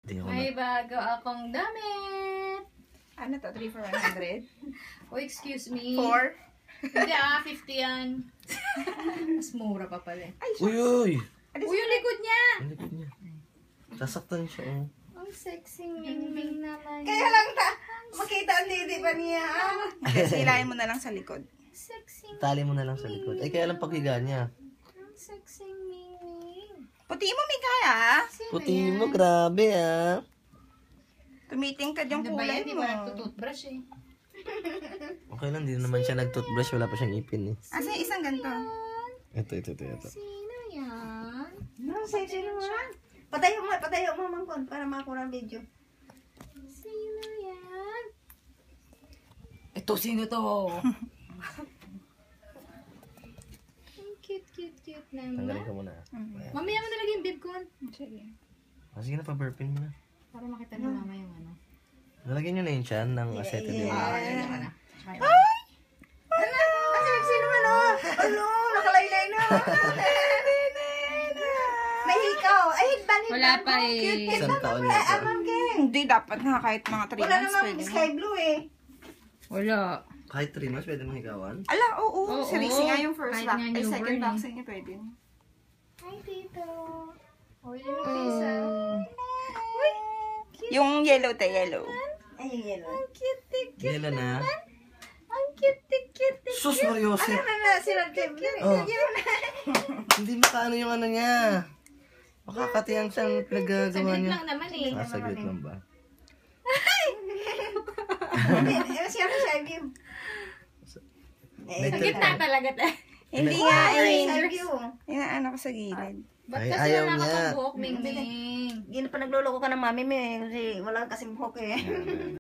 May bago akong damit. Ano to? 3 for 100? Oh, excuse me. 4? Hindi 50 yan. Mas mura pa pala. Uy! Uy, yung likod niya. Ang likod niya. Sasaktan siya, oh. Ang sexy ming naman. Kaya lang makita ang didi pa niya. Silayin mo na lang sa likod. Sexy. Tali mo na lang sa likod. Ay, kaya lang paghiga niya. Ang sexy ming. Puti mo, Mika, Puti mo, grabe, ah. Tumitingkad yung Ano ba kulay yan? Di mo. ba nagtutoothbrush eh? Okay lang, di naman siya nag-toothbrush. Wala pa siyang ipin, eh. Asa yung isang ganito? Ito. Sino yan? No, sexy naman. Patayo mo, Mangkon, para makakuha ng video. Sino yan? Ito, sino to? Ang cute naman. Tanggalin ko muna. Mamaya mo nalagay yung bib ko. Sige. Sige na, pa-burpin mo na. Para makita ni mama yung ano. Nalagyan nyo na yun siya ng acetate. Ay! Sexy naman, oh! Ano? Nakalaylay na! May hikaw. Ay, bali. Wala pa eh. Isang taon na ito. Hindi, dapat nga kahit mga 3 Wala months namang pwede. sky blue eh. Wala. Kahit 3 months, pwede mong higawan. Ala, oo. Oo. Si Rixie nga yung first Kahit vaccine. nga Ay, newborn second eh. vaccine niya pwede. Hi, Tito. Uy, yung face ah. Yung yellow te, yellow. Ay, yun. Ang cute. Yela na. Ang cute. Sus, Mariose. Sila Kim. Oh. Hindi makaano yung ano niya. Makakatiyan siyang pinagagawa Saglit niya. lang naman eh. Saglit lang ba? Siya na siya view. Sa gitna talaga tayo. Hindi nga eh. Sky view. Inaano ko sa gilid. Ba't Ay, kasi ayaw wala ka niya. pang buhok, Ming Ming? Hindi na pa nagluloko ka ng mami mo eh. Kasi wala kasing hook eh.